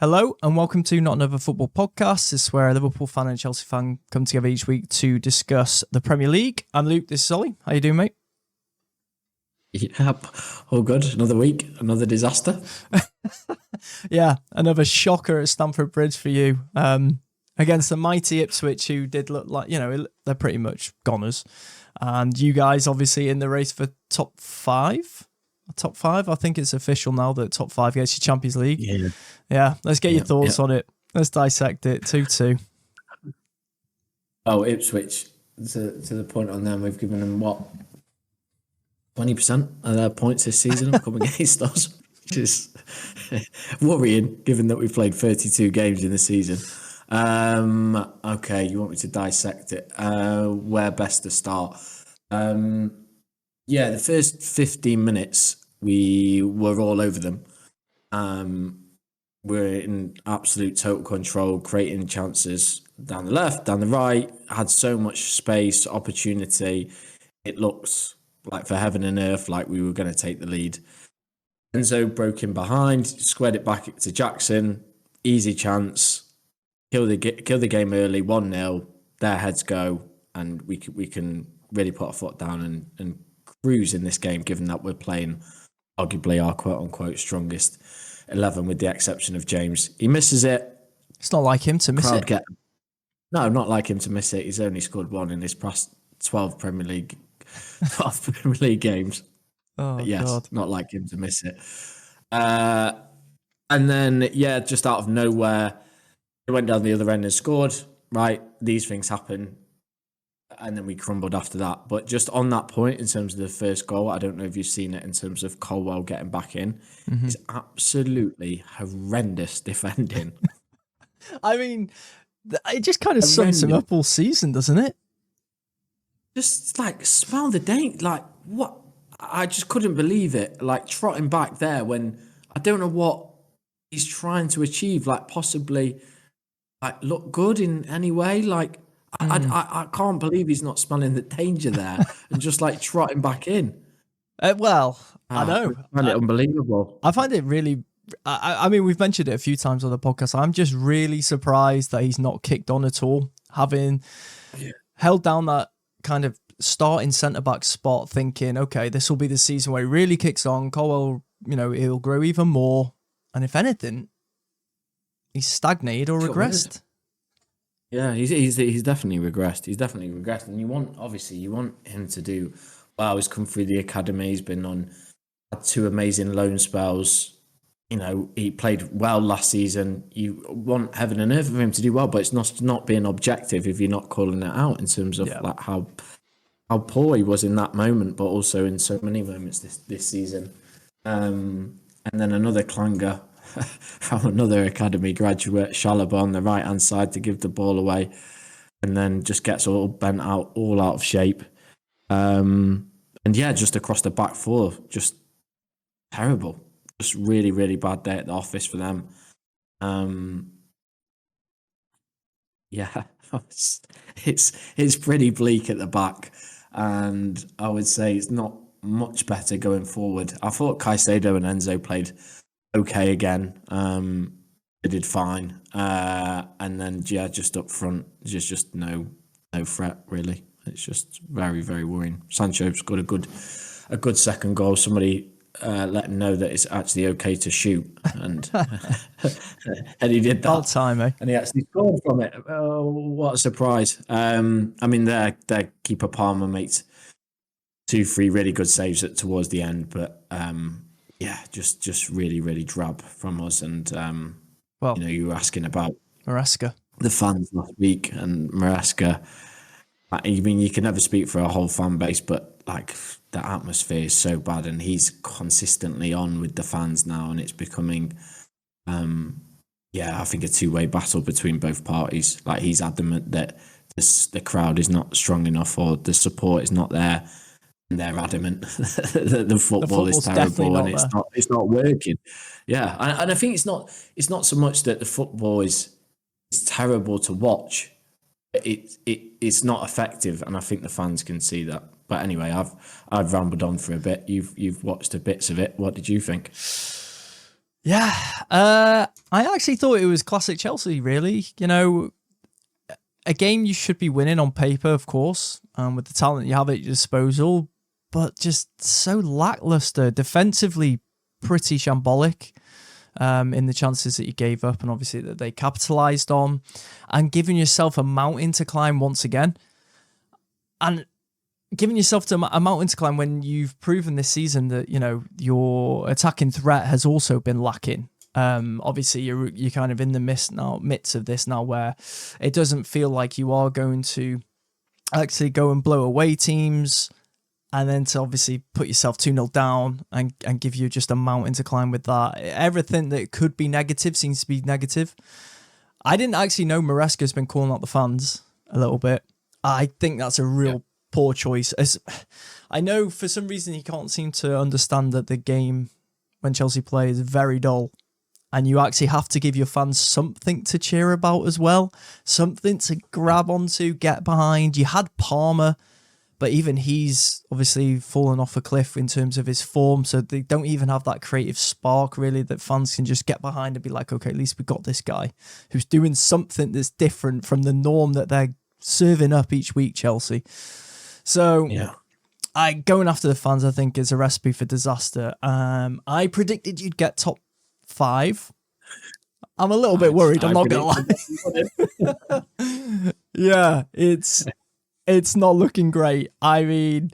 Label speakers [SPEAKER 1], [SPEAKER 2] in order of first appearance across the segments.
[SPEAKER 1] Hello and welcome to Not Another Football Podcast. This is where a Liverpool fan and a Chelsea fan come together each week to discuss the Premier League. I'm Luke, this is Ollie. How you doing, mate?
[SPEAKER 2] Yep, all good. Another week, another disaster.
[SPEAKER 1] Yeah, another shocker at Stamford Bridge for you. Against the mighty Ipswich, who did look like, they're pretty much goners. And you guys obviously in the race for top five. Top five, I think it's official now that top five gets you Champions League. Yeah. Let's get your thoughts on it. Let's dissect it. 2-2.
[SPEAKER 2] Oh, Ipswich, to the point on them, we've given them what, 20% of their points this season have come against us, which is worrying given that we've played 32 games in the season. Okay, you want me to dissect it? Where best to start? Yeah, the first 15 minutes, we were all over them. We're in absolute total control, creating chances down the left, down the right, had so much space, opportunity. It looked like for heaven and earth, like we were going to take the lead. Enzo broke in behind, squared it back to Jackson, easy chance, kill the game early, 1-0, their heads go, and we can really put our foot down and cruise in this game, given that we're playing arguably our quote-unquote strongest 11 with the exception of James. He misses it.
[SPEAKER 1] It's not like him to miss it.
[SPEAKER 2] No, not like him to miss it. He's only scored one in his past 12 Premier League games.
[SPEAKER 1] Oh,
[SPEAKER 2] yes,
[SPEAKER 1] God.
[SPEAKER 2] Not like him to miss it. And then, just out of nowhere, he went down the other end and scored. Right, these things happen. And then we crumbled after that. But just on that point, in terms of the first goal, I don't know if you've seen it in terms of Colwell getting back in. Mm-hmm. It's absolutely horrendous defending.
[SPEAKER 1] I mean, it just kind of sums him up all season, doesn't it?
[SPEAKER 2] Just like, smell the date. Like, what? I just couldn't believe it. Like, trotting back there when I don't know what he's trying to achieve. Like, possibly, like, look good in any way. Like, I can't believe he's not smelling the danger there and just like trotting back in.
[SPEAKER 1] I know.
[SPEAKER 2] I find it unbelievable.
[SPEAKER 1] I find it really. I mean, we've mentioned it a few times on the podcast. I'm just really surprised that he's not kicked on at all, having held down that kind of starting centre-back spot, thinking, okay, this will be the season where he really kicks on. Colwell, he'll grow even more. And if anything, he's stagnated or regressed.
[SPEAKER 2] Yeah, he's definitely regressed. And you want him to do well. He's come through the academy. He's had two amazing loan spells. He played well last season. You want heaven and earth for him to do well, but it's not being objective if you're not calling it out in terms of like how poor he was in that moment, but also in so many moments this season. And then another clanger from another academy graduate, Chalobah, on the right hand side to give the ball away, and then just gets all bent out, all out of shape. Just across the back four, just terrible. Just really, really bad day at the office for them. It's pretty bleak at the back, and I would say it's not much better going forward. I thought Caicedo and Enzo played okay again. They did fine, and then just up front, just no threat really. It's just very, very worrying. Sancho scored a good second goal. Somebody let him know that it's actually okay to shoot, and and he did that.
[SPEAKER 1] All time, eh?
[SPEAKER 2] And he actually scored from it. Oh, what a surprise! I mean, their keeper Palmer makes 2-3 really good saves towards the end, but just really, really drab from us. And you were asking about
[SPEAKER 1] Maresca,
[SPEAKER 2] the fans last week, and Maresca. I mean, you can never speak for a whole fan base, but like the atmosphere is so bad, and he's consistently on with the fans now, and it's becoming, I think a two-way battle between both parties. Like, he's adamant that the crowd is not strong enough, or the support is not there, and they're adamant that the football is terrible and it's not working. Yeah, and I think it's not so much that the football is terrible to watch. It's not effective, and I think the fans can see that. But anyway, I've rambled on for a bit. You've watched the bits of it. What did you think?
[SPEAKER 1] Yeah, I actually thought it was classic Chelsea, really. You know, a game you should be winning on paper, of course, with the talent you have at your disposal, but just so lackluster. Defensively, pretty shambolic in the chances that you gave up, and obviously that they capitalised on, and giving yourself a mountain to climb once again. And giving yourself to a mountain to climb when you've proven this season that, you know, your attacking threat has also been lacking. Obviously, you're kind of in the midst of this now, where it doesn't feel like you are going to actually go and blow away teams, and then to obviously put yourself 2-0 down and give you just a mountain to climb with that. Everything that could be negative seems to be negative. I didn't actually know Maresca's been calling out the fans a little bit. I think that's a real poor choice. As I know for some reason he can't seem to understand that the game when Chelsea play is very dull, and you actually have to give your fans something to cheer about as well, something to grab onto, get behind. You had Palmer, but even he's obviously fallen off a cliff in terms of his form, so they don't even have that creative spark really that fans can just get behind and be like, okay, at least we got this guy who's doing something that's different from the norm that they're serving up each week, Chelsea. So going after the fans, I think, is a recipe for disaster. I predicted you'd get top 5. I'm a little bit worried, I'm not going to lie. Yeah, it's not looking great. I mean,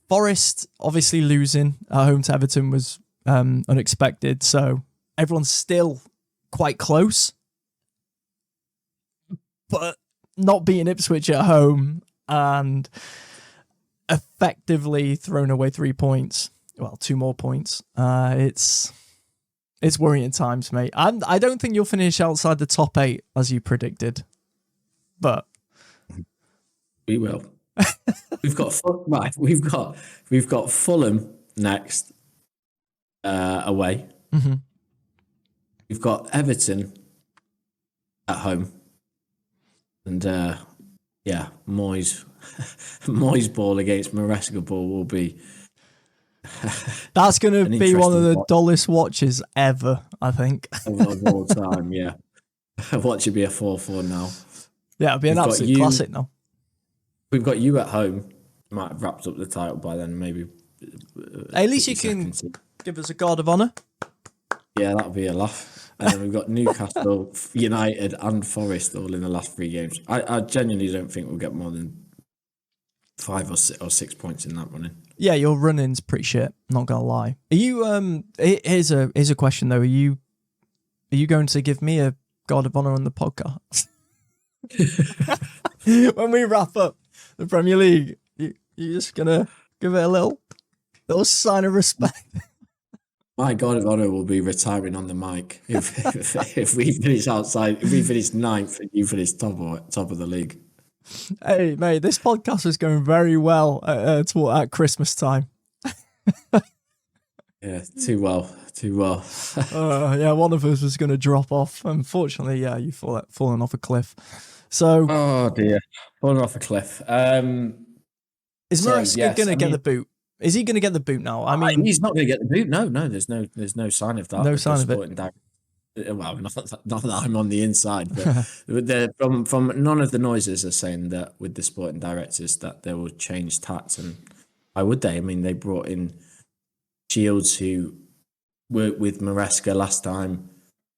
[SPEAKER 1] Forest obviously losing at home to Everton was unexpected, so everyone's still quite close. But not beating Ipswich at home and effectively thrown away 3 points. Well, 2 more points. It's worrying times, mate. I don't think you'll finish outside the top 8 as you predicted, but
[SPEAKER 2] we will. We've got Fulham next away.
[SPEAKER 1] Mm-hmm.
[SPEAKER 2] We've got Everton at home. And Moyes ball against Maresca ball will be.
[SPEAKER 1] That's going to be one of the dullest watches ever, I think.
[SPEAKER 2] of all time, yeah. Watch it be a 4-4 now.
[SPEAKER 1] Yeah, it'll be an absolute classic now.
[SPEAKER 2] We've got you at home. Might have wrapped up the title by then, maybe.
[SPEAKER 1] At least you can give us a guard of honour.
[SPEAKER 2] Yeah, that'll be a laugh. And then we've got Newcastle, United, and Forest all in the last 3 games. I genuinely don't think we'll get more than 5 or 6 points in that running.
[SPEAKER 1] Yeah, your running's pretty shit. Not gonna lie. Are you? Here's a question though. Are you going to give me a guard of honour on the podcast when we wrap up the Premier League? You just gonna give it a little sign of respect?
[SPEAKER 2] My God of honour will be retiring on the mic if we finish outside. If we finish 9th and you finish top of the league.
[SPEAKER 1] Hey, mate, this podcast was going very well at Christmas time.
[SPEAKER 2] Yeah, too well.
[SPEAKER 1] Yeah, one of us was going to drop off. Unfortunately, yeah, you've fallen off a cliff. So,
[SPEAKER 2] oh dear, falling off a cliff.
[SPEAKER 1] Is Maresca going to get the boot? Is he going to get the boot now? I mean,
[SPEAKER 2] he's not going to get the boot. No, there's no sign of that.
[SPEAKER 1] No sign of it.
[SPEAKER 2] Well, not that I'm on the inside, but from none of the noises are saying that with the sporting directors that they will change tats. And why would they? I mean, they brought in Shields who worked with Maresca last time.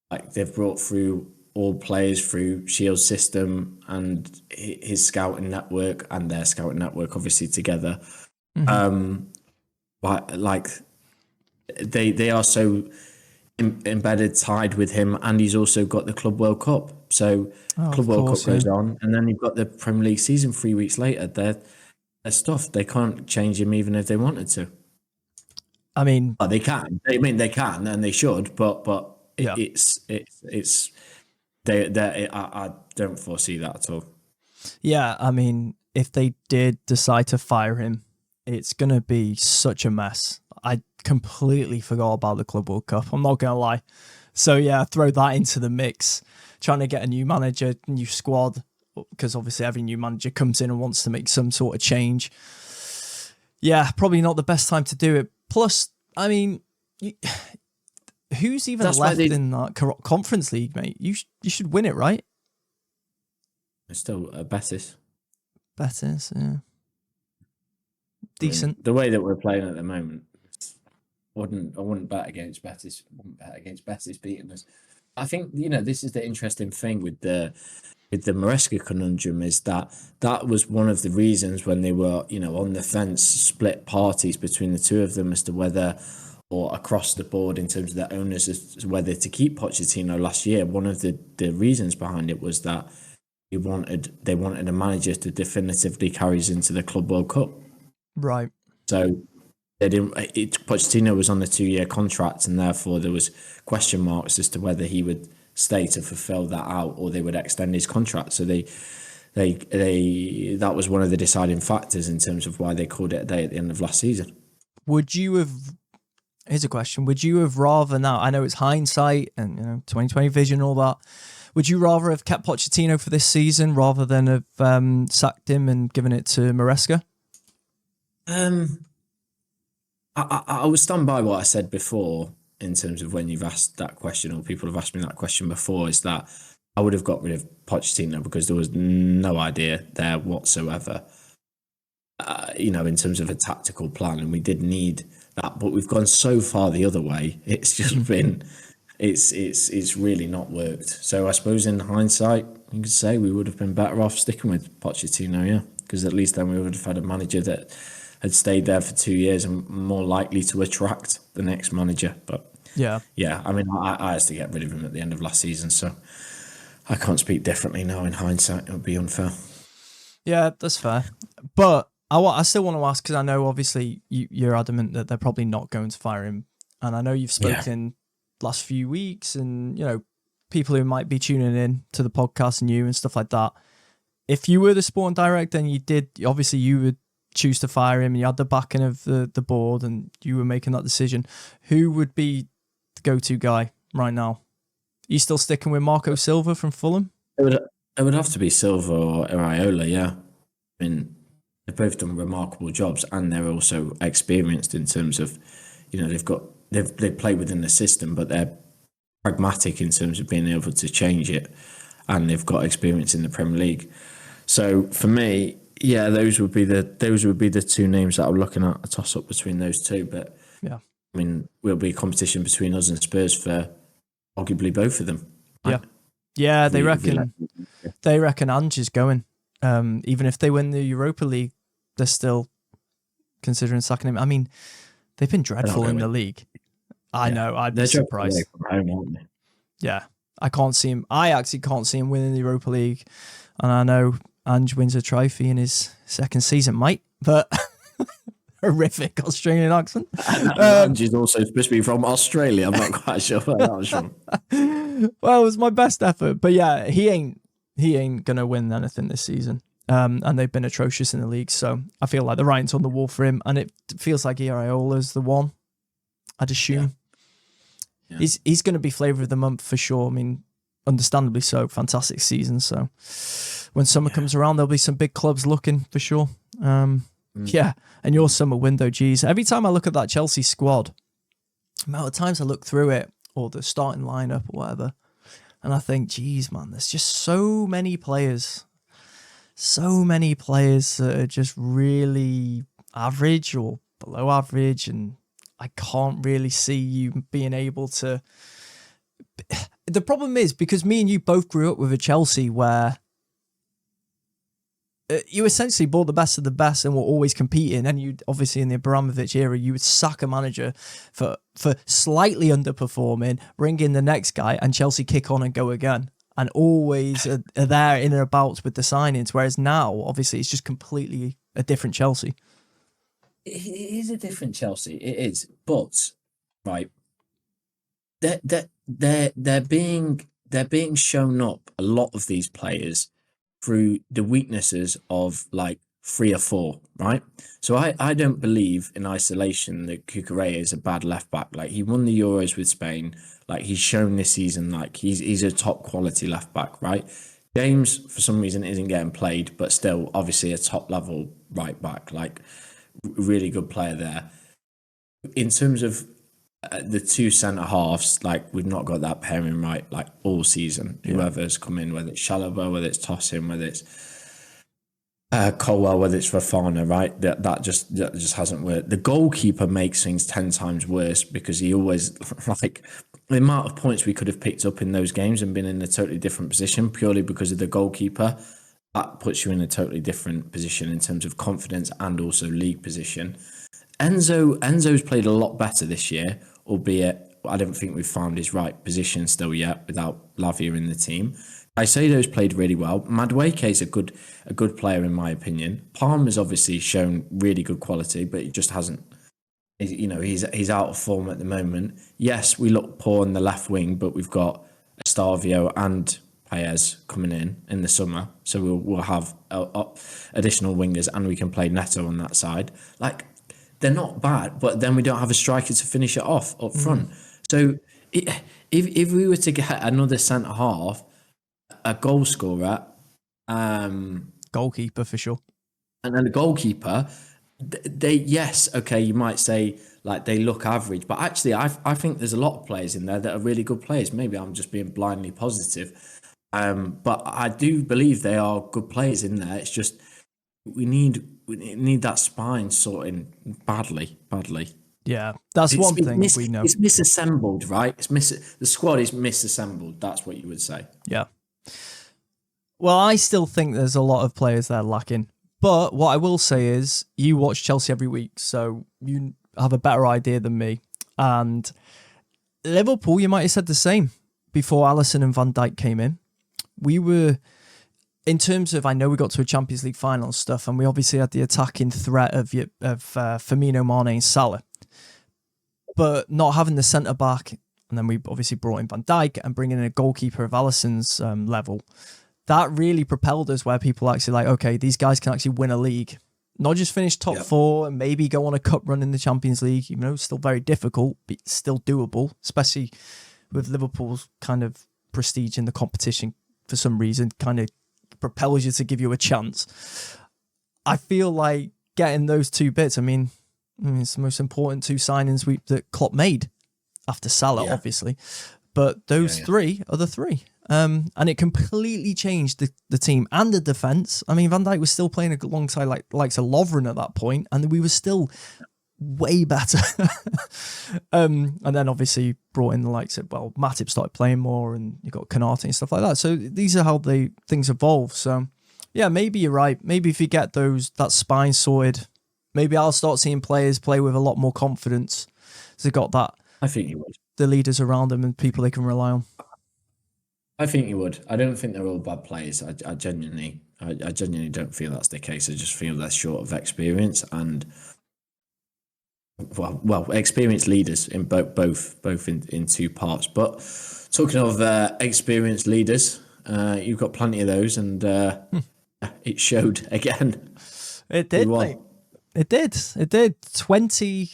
[SPEAKER 2] Like, they've brought through all players through Shields' system and his scouting network and their scouting network, obviously together. Mm-hmm. Like they are so embedded, tied with him, and he's also got the Club World Cup. So Club World Cup goes on, and then you've got the Premier League season 3 weeks later. They're stuff. They can't change him even if they wanted to.
[SPEAKER 1] I mean,
[SPEAKER 2] they can. They can, and they should. But
[SPEAKER 1] yeah.
[SPEAKER 2] I don't foresee that at all.
[SPEAKER 1] Yeah, I mean, if they did decide to fire him, it's going to be such a mess. I completely forgot about the Club World Cup. I'm not going to lie. So, yeah, throw that into the mix. Trying to get a new manager, new squad, because obviously every new manager comes in and wants to make some sort of change. Yeah, probably not the best time to do it. Plus, I mean, You, who's even
[SPEAKER 2] That's why
[SPEAKER 1] left in that conference league, mate? You should win it, right?
[SPEAKER 2] It's still Betis.
[SPEAKER 1] Betis, yeah. Decent.
[SPEAKER 2] I mean, the way that we're playing at the moment, I wouldn't bet against Betis. Wouldn't bet against Betis beating us. I think this is the interesting thing with the Maresca conundrum is that was one of the reasons when they were on the fence, split parties between the two of them as to whether, or across the board in terms of the owners, as to whether to keep Pochettino last year. One of the reasons behind it was that they wanted a manager to definitively carry us into the Club World Cup.
[SPEAKER 1] Right.
[SPEAKER 2] So they didn't. Pochettino was on a 2-year contract, and therefore there was question marks as to whether he would stay to fulfill that out, or they would extend his contract. So that was one of the deciding factors in terms of why they called it a day at the end of last season.
[SPEAKER 1] Here's a question: would you have rather now? I know it's hindsight and 2020 vision and all that. Would you rather have kept Pochettino for this season rather than have sacked him and given it to Maresca?
[SPEAKER 2] I would stand by what I said before in terms of when you've asked that question, or people have asked me that question before, is that I would have got rid of Pochettino because there was no idea there whatsoever, in terms of a tactical plan, and we did need that, but we've gone so far the other way. It's just been, it's really not worked. So I suppose in hindsight, you could say we would have been better off sticking with Pochettino, yeah, because at least then we would have had a manager that had stayed there for 2 years and more likely to attract the next manager. But yeah, I mean, I had to get rid of him at the end of last season, so I can't speak differently now. In hindsight, it would be unfair.
[SPEAKER 1] Yeah, that's fair. But I still want to ask, because I know obviously you're adamant that they're probably not going to fire him, and I know you've spoken last few weeks, and people who might be tuning in to the podcast and you and stuff like that. If you were the sporting director and you would choose to fire him, and you had the backing of the board and you were making that decision, who would be the go-to guy right now? Are you still sticking with Marco Silva from Fulham?
[SPEAKER 2] It would have to be Silva or Iraola, yeah. I mean, they've both done remarkable jobs, and they're also experienced in terms of, they've played within the system, but they're pragmatic in terms of being able to change it, and they've got experience in the Premier League. So for me, yeah, those would be the two names that I'm looking at, a toss up between those two. But
[SPEAKER 1] yeah,
[SPEAKER 2] I mean, will be a competition between us and Spurs for arguably both of them.
[SPEAKER 1] Right? Yeah, they reckon Ange is going. Even if they win the Europa League, they're still considering sacking him. I mean, they've been dreadful in the league. I know, I'd be surprised.
[SPEAKER 2] Home, aren't they?
[SPEAKER 1] Yeah, I actually can't see him winning the Europa League, and I know Ange wins a trophy in his second season, mate. But horrific Australian accent.
[SPEAKER 2] Ange is also supposed to be from Australia. I'm not quite sure where that was from.
[SPEAKER 1] Well, it was my best effort, but yeah, he ain't gonna win anything this season. And they've been atrocious in the league, so I feel like the writing's on the wall for him, and it feels like Iraola's the one. I'd assume. Yeah. He's going to be flavour of the month for sure. I mean, understandably so. Fantastic season. So when summer comes around, there'll be some big clubs looking for sure. Yeah, and your summer window, geez. Every time I look at that Chelsea squad, the amount of times I look through it, or the starting lineup or whatever, and I think, geez, man, there's just so many players that are just really average or below average, and I can't really see you being able to. The problem is, because me and you both grew up with a Chelsea where you essentially bought the best of the best and were always competing, and you obviously in the Abramovich era, you would sack a manager for slightly underperforming, bring in the next guy, and Chelsea kick on and go again, and always are there in and about with the signings. Whereas now, obviously, it's just completely a different Chelsea.
[SPEAKER 2] It is a different Chelsea. It is, but right, they're being shown up, a lot of these players, through the weaknesses of like 3 or 4, right? So I don't believe in isolation that Cucurella is a bad left back. Like, he won the Euros with Spain. Like, he's shown this season like he's a top quality left back, right? James, for some reason, isn't getting played, but still obviously a top level right back. Like, really good player there. In terms of the two centre halves, like we've not got that pairing right like all season.
[SPEAKER 1] Yeah.
[SPEAKER 2] Whoever's come in, whether it's Chalobah, whether it's Tosin, whether it's Colwell, whether it's Fofana, right? That just hasn't worked. The goalkeeper makes things 10 times worse because he always like the amount of points we could have picked up in those games and been in a totally different position purely because of the goalkeeper. That puts you in a totally different position in terms of confidence and also league position. Enzo's played a lot better this year, albeit I don't think we've found his right position still yet without Lavia in the team. Caicedo's played really well. Madueke's a good player in my opinion. Palmer's obviously shown really good quality, but he just hasn't. You know, he's out of form at the moment. Yes, we look poor on the left wing, but we've got Estavio and Paez coming in the summer, so we'll have additional wingers, and we can play Neto on that side. Like, they're not bad, but then we don't have a striker to finish it off up front. So if we were to get another centre half, a goal scorer,
[SPEAKER 1] Goalkeeper for sure,
[SPEAKER 2] and then a goalkeeper, you might say like they look average, but actually I think there's a lot of players in there that are really good players. Maybe I'm just being blindly positive, but I do believe they are good players in there. It's just we need that spine sorting badly.
[SPEAKER 1] Yeah, that's one thing we know.
[SPEAKER 2] It's misassembled, right? The squad is misassembled. That's what you would say.
[SPEAKER 1] Yeah. Well, I still think there's a lot of players there lacking. But what I will say is you watch Chelsea every week, so you have a better idea than me. And Liverpool, you might have said the same before Alisson and Van Dijk came in. We were, in terms of, I know we got to a Champions League final and stuff, and we obviously had the attacking threat of Firmino, Mane and Salah. But not having the centre-back, and then we obviously brought in Van Dijk and bringing in a goalkeeper of Alisson's level, that really propelled us where people actually like, okay, these guys can actually win a league. Not just finish top four and maybe go on a cup run in the Champions League. You know, it's still very difficult, but it's still doable, especially with Liverpool's kind of prestige in the competition for some reason, kind of propels you to give you a chance. I feel like getting those two bits, I mean it's the most important two signings that Klopp made after Salah, obviously. But those three are the three. And it completely changed the team and the defence. I mean, Van Dijk was still playing alongside likes of Lovren at that point, and we were still way better. And then obviously brought in the likes of, Matip started playing more, and you got Konate and stuff like that. So these are how things evolve. So yeah, maybe you're right. Maybe if you get that spine sorted, maybe I'll start seeing players play with a lot more confidence. So they got that.
[SPEAKER 2] I think you would.
[SPEAKER 1] The leaders around them and people they can rely on.
[SPEAKER 2] I think you would. I don't think they're all bad players. I genuinely don't feel that's the case. I just feel they're short of experience and experienced leaders in both in two parts. But talking of experienced leaders, you've got plenty of those, and it showed again.
[SPEAKER 1] It did, mate. It did. 20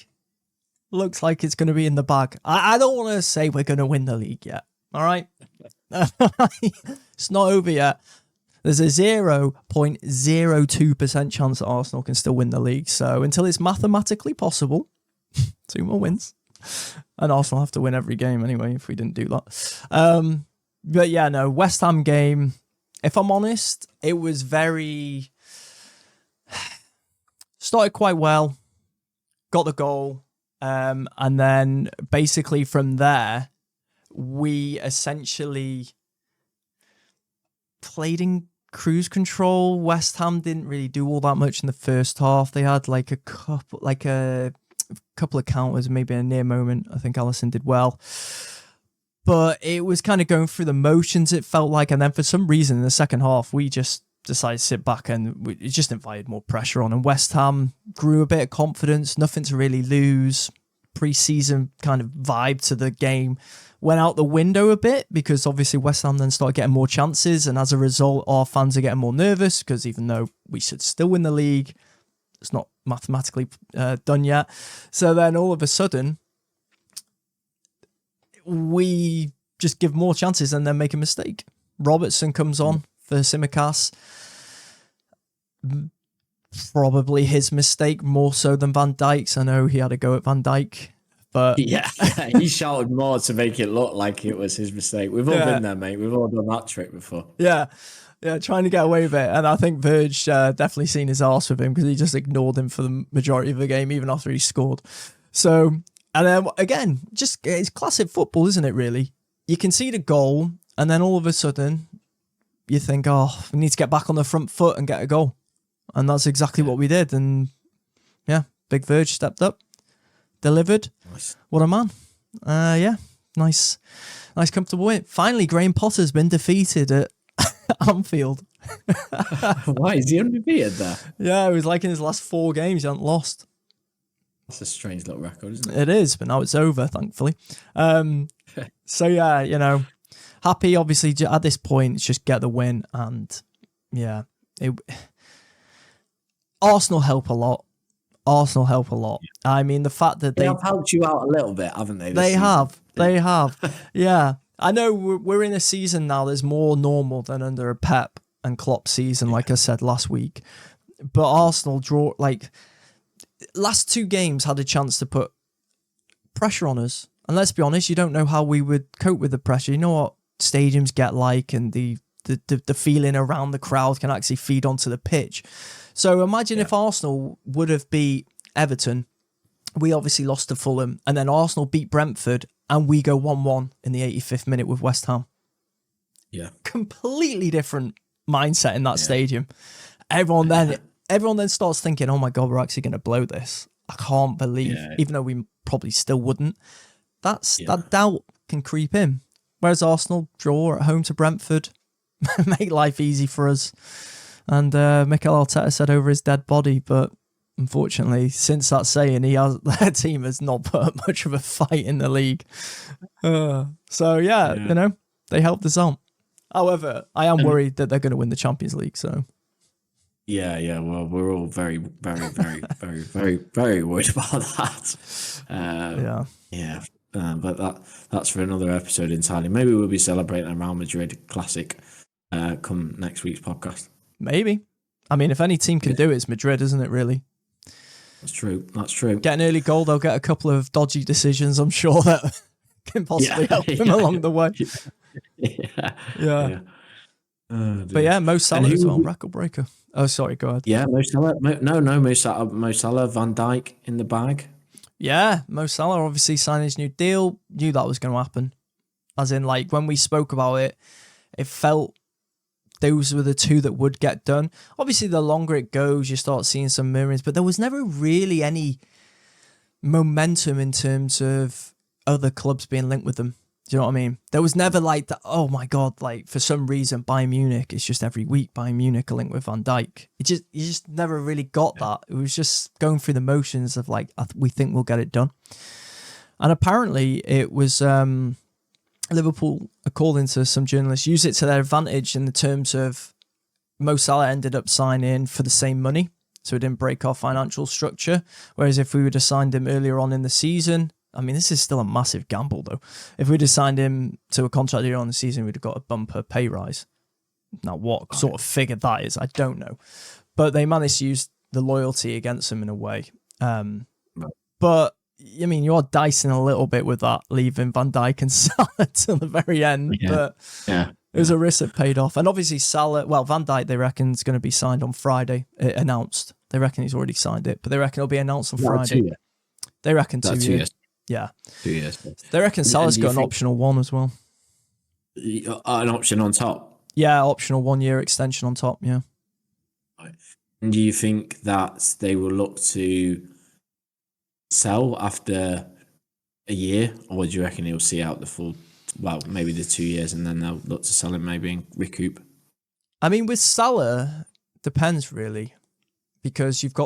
[SPEAKER 1] looks like it's going to be in the bag. I don't want to say we're going to win the league yet. All right. It's not over yet. There's a 0.02% chance that Arsenal can still win the league. So until it's mathematically possible, 2 more wins. And Arsenal have to win every game anyway if we didn't do that. But yeah, no, West Ham game, if I'm honest, it was very... Started quite well, got the goal, and then basically from there, we essentially played in cruise control. West Ham didn't really do all that much in the first half. They had a couple of counters, maybe a near moment. I think Alisson did well. But it was kind of going through the motions, it felt like. And then for some reason in the second half, we just decided to sit back and it just invited more pressure on. And West Ham grew a bit of confidence, nothing to really lose. Pre-season kind of vibe to the game went out the window a bit because obviously West Ham then started getting more chances, and as a result our fans are getting more nervous because even though we should still win the league, it's not mathematically done yet. So then all of a sudden we just give more chances and then make a mistake. Robertson comes on for Tsimikas. Probably his mistake more so than Van Dijk's. I know he had a go at Van Dijk But
[SPEAKER 2] Yeah, he shouted more to make it look like it was his mistake. We've all been there, mate. We've all done that trick before.
[SPEAKER 1] yeah, trying to get away with it. And I think Verge definitely seen his arse with him because he just ignored him for the majority of the game, even after he scored. So, and then again, just it's classic football, isn't it, really? You concede a goal, and then all of a sudden, you think, oh, we need to get back on the front foot and get a goal. And that's exactly what we did. And yeah, Big Verge stepped up, delivered.
[SPEAKER 2] Nice.
[SPEAKER 1] What a man. Yeah, nice comfortable win. Finally, Graham Potter's been defeated at Anfield.
[SPEAKER 2] Why is he undefeated there?
[SPEAKER 1] Yeah, it was like in his last 4 games, he hadn't lost.
[SPEAKER 2] That's a strange little record, isn't it?
[SPEAKER 1] It is, but now it's over, thankfully. So yeah, you know, happy obviously at this point. It's just get the win, and yeah, Arsenal help a lot. I mean, the fact that
[SPEAKER 2] they have helped you out a little bit, haven't they?
[SPEAKER 1] They have. Yeah, I know we're in a season now that's more normal than under a Pep and Klopp season, like I said last week. But Arsenal last 2 games had a chance to put pressure on us. And let's be honest, you don't know how we would cope with the pressure. You know what stadiums get like, and the feeling around the crowd can actually feed onto the pitch. So imagine if Arsenal would have beat Everton. We obviously lost to Fulham, and then Arsenal beat Brentford, and we go 1-1 in the 85th minute with West Ham.
[SPEAKER 2] Yeah.
[SPEAKER 1] Completely different mindset in that stadium. Everyone then starts thinking, oh my God, we're actually going to blow this. I can't believe, even though we probably still wouldn't, that doubt can creep in. Whereas Arsenal draw at home to Brentford, make life easy for us. And Mikel Arteta said over his dead body, but unfortunately, since that saying, their team has not put up much of a fight in the league. So yeah, you know, they helped us out. However, I am worried that they're going to win the Champions League. So
[SPEAKER 2] yeah. Well, we're all very, very, very, very, very, very worried about that. But that's for another episode entirely. Maybe we'll be celebrating a Real Madrid classic come next week's podcast.
[SPEAKER 1] Maybe. I mean, if any team can do it, it's Madrid, isn't it, really?
[SPEAKER 2] That's true.
[SPEAKER 1] Get an early goal, they'll get a couple of dodgy decisions, I'm sure, that can possibly help them along the way. Yeah. But yeah, Mo Salah as well, record breaker. Oh, sorry, go ahead.
[SPEAKER 2] Yeah, Mo Salah. Mo Salah, Van Dijk in the bag.
[SPEAKER 1] Yeah, Mo Salah obviously signed his new deal. Knew that was going to happen. As in, like, when we spoke about it, it felt those were the 2 that would get done. Obviously, the longer it goes, you start seeing some murmurings, but there was never really any momentum in terms of other clubs being linked with them. Do you know what I mean? There was never like that, oh my God, like for some reason, Bayern Munich, it's just every week Bayern Munich are linked with Van Dijk. You just never really got that. It was just going through the motions of like, we think we'll get it done. And apparently it was... Liverpool, according to some journalists, use it to their advantage in the terms of Mo Salah ended up signing for the same money, so it didn't break our financial structure. Whereas if we would have signed him earlier on in the season, I mean, this is still a massive gamble though. If we'd have signed him to a contract earlier on in the season, we'd have got a bumper pay rise. Now, what sort of figure that is, I don't know. But they managed to use the loyalty against him in a way. But I mean, you are dicing a little bit with that, leaving Van Dijk and Salah till the very end. But it was a risk that paid off. And obviously Van Dijk, they reckon, is going to be signed on Friday. Announced. They reckon he's already signed it, but they reckon it'll be announced on Friday. They reckon 2 years. Yeah.
[SPEAKER 2] 2 years.
[SPEAKER 1] They reckon Salah's got an optional 1 as well.
[SPEAKER 2] An option on top?
[SPEAKER 1] Yeah, optional 1-year extension on top, yeah.
[SPEAKER 2] And do you think that they will look to sell after a year, or do you reckon he'll see out the full, maybe the 2 years, and then they'll look to sell him maybe and recoup?
[SPEAKER 1] I mean, with Salah, depends really, because you've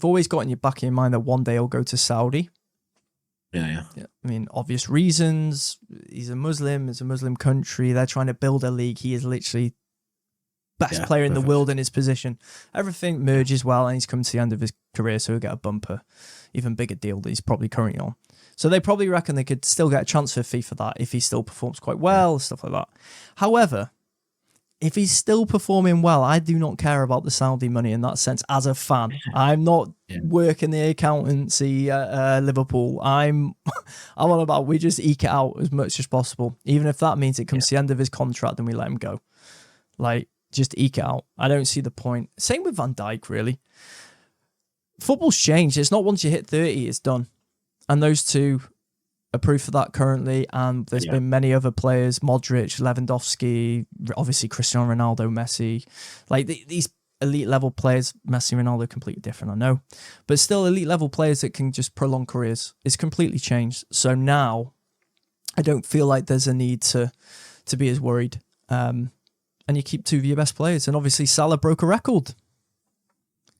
[SPEAKER 1] always got in your back of your mind that one day he'll go to Saudi.
[SPEAKER 2] Yeah.
[SPEAKER 1] I mean, obvious reasons. He's a Muslim. It's a Muslim country. They're trying to build a league. He is literally best player in the world in his position. Everything merges well, and he's come to the end of his career, so he'll get a bumper, even bigger deal that he's probably currently on. So they probably reckon they could still get a transfer fee for that if he still performs quite well, stuff like that. However, if he's still performing well, I do not care about the Saudi money in that sense as a fan. I'm not working the accountancy at Liverpool. I'm on about we just eke it out as much as possible, even if that means it comes to the end of his contract and we let him go. Like, just eke it out. I don't see the point. Same with Van Dijk, really. Football's changed. It's not once you hit 30, it's done. And those two are proof of that currently. And there's been many other players, Modric, Lewandowski, obviously Cristiano Ronaldo, Messi. Like these elite level players, Messi, Ronaldo, completely different, I know. But still elite level players that can just prolong careers. It's completely changed. So now I don't feel like there's a need to be as worried. And you keep two of your best players. And obviously Salah broke a record.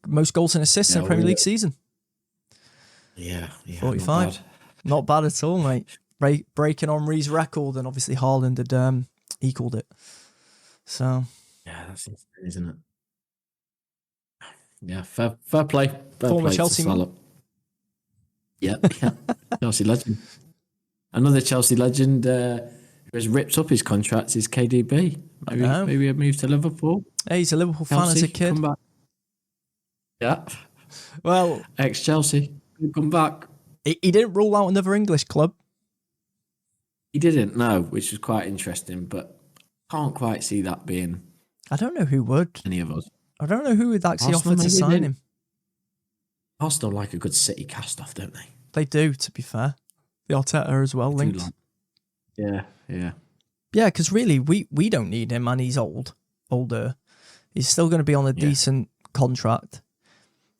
[SPEAKER 1] Most goals and assists in a Premier League season.
[SPEAKER 2] Yeah.
[SPEAKER 1] 45. Not bad at all, mate. Breaking Henry's record, and obviously Haaland had equaled it. So
[SPEAKER 2] yeah, that's insane, isn't it? Yeah, fair play.
[SPEAKER 1] Former Chelsea man.
[SPEAKER 2] Yeah. Chelsea legend. Another Chelsea legend who has ripped up his contract is KDB. Maybe a move to Liverpool.
[SPEAKER 1] Hey, he's a Liverpool fan as a kid.
[SPEAKER 2] Come back. Yeah.
[SPEAKER 1] Well,
[SPEAKER 2] ex-Chelsea. Come back.
[SPEAKER 1] He didn't rule out another English club.
[SPEAKER 2] He didn't, no, which was quite interesting, but can't quite see that being...
[SPEAKER 1] I don't know who would.
[SPEAKER 2] Any of us.
[SPEAKER 1] I don't know who would actually offer to sign him.
[SPEAKER 2] Arsenal like a good City cast-off, don't they?
[SPEAKER 1] They do, to be fair. The Arteta as well, linked.
[SPEAKER 2] Yeah.
[SPEAKER 1] Yeah, because really, we don't need him, and he's older. He's still going to be on a decent contract.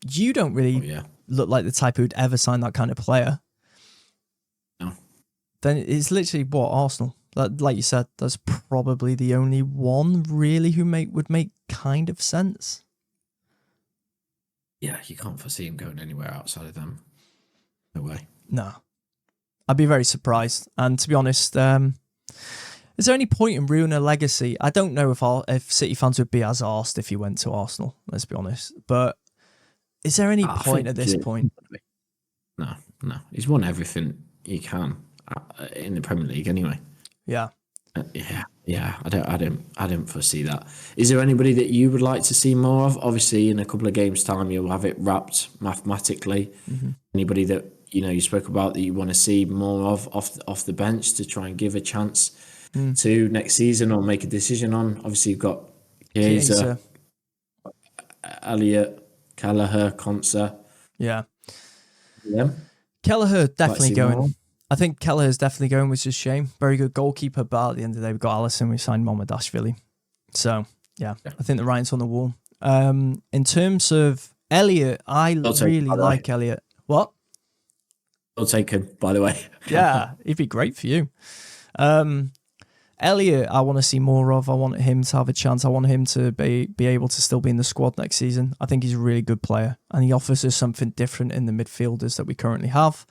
[SPEAKER 1] You don't really look like the type who'd ever sign that kind of player.
[SPEAKER 2] No.
[SPEAKER 1] Then it's literally what Arsenal. Like you said, that's probably the only one really who would make kind of sense.
[SPEAKER 2] Yeah, you can't foresee him going anywhere outside of them. No way.
[SPEAKER 1] No. I'd be very surprised. And to be honest, is there any point in ruining a legacy? I don't know if City fans would be as arsed if he went to Arsenal, let's be honest. But is there any point at this point?
[SPEAKER 2] No. He's won everything he can in the Premier League anyway.
[SPEAKER 1] Yeah.
[SPEAKER 2] Yeah. I don't foresee that. Is there anybody that you would like to see more of? Obviously, in a couple of games' time, you'll have it wrapped mathematically. Mm-hmm. Anybody that you spoke about that you want to see more of off the bench to try and give a chance to next season or make a decision on? Obviously, you've got Chiesa, Elliott, Kelleher, Konsa.
[SPEAKER 1] Yeah. Kelleher definitely going. More. I think Kelleher's definitely going, which is a shame. Very good goalkeeper, but at the end of the day, we've got Alisson, we signed Mohamedashvili. So, yeah, I think the writing's on the wall. In terms of Elliott, I really like Elliott. What?
[SPEAKER 2] I'll take him, by the way.
[SPEAKER 1] Yeah, he'd be great for you. Elliott, I want to see more of. I want him to have a chance. I want him to be able to still be in the squad next season. I think he's a really good player, and he offers us something different in the midfielders that we currently have.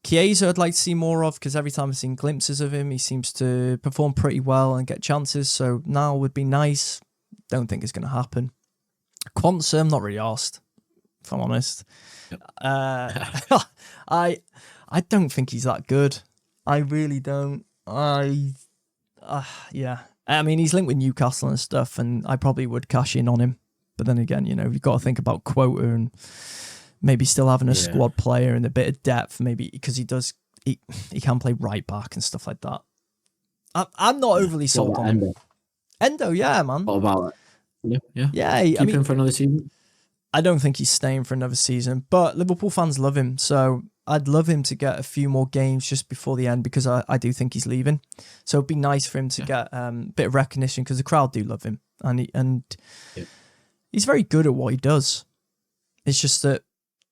[SPEAKER 1] Chiesa, I'd like to see more of, because every time I've seen glimpses of him, he seems to perform pretty well and get chances. So now would be nice. Don't think it's going to happen. Quansah, I'm not really asked, if I'm honest. Yep. I don't think he's that good. I really don't. Yeah. I mean, he's linked with Newcastle and stuff, and I probably would cash in on him. But then again, you've got to think about quota and maybe still having a squad player and a bit of depth, maybe because he can play right back and stuff like that. I'm not overly sold on him. Endo, yeah, man.
[SPEAKER 2] What about it? Yeah.
[SPEAKER 1] Keep
[SPEAKER 2] him for another season?
[SPEAKER 1] I don't think he's staying for another season, but Liverpool fans love him, so I'd love him to get a few more games just before the end because I do think he's leaving. So it'd be nice for him to get a bit of recognition because the crowd do love him, and he's very good at what he does. It's just that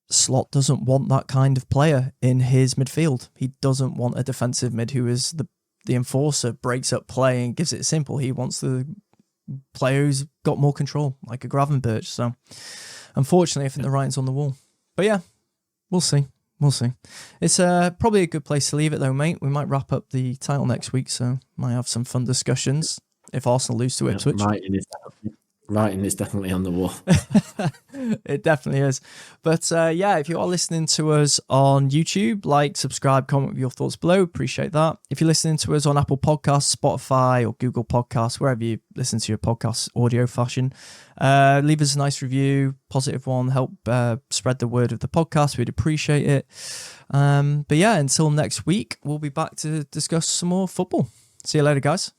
[SPEAKER 1] Slot doesn't want that kind of player in his midfield. He doesn't want a defensive mid who is the enforcer, breaks up play and gives it simple. He wants the player who's got more control, like a Gravenberch. So unfortunately, I think the writing's on the wall. But yeah, we'll see. It's probably a good place to leave it though, mate. We might wrap up the title next week, so might have some fun discussions if Arsenal lose to Ipswich.
[SPEAKER 2] Writing is definitely on the wall.
[SPEAKER 1] It definitely is. But yeah, if you are listening to us on YouTube, like, subscribe, comment with your thoughts below. Appreciate that. If you're listening to us on Apple Podcasts, Spotify, or Google Podcasts, wherever you listen to your podcasts audio fashion, leave us a nice review, positive one, help spread the word of the podcast. We'd appreciate it. But yeah, until next week, we'll be back to discuss some more football. See you later, guys.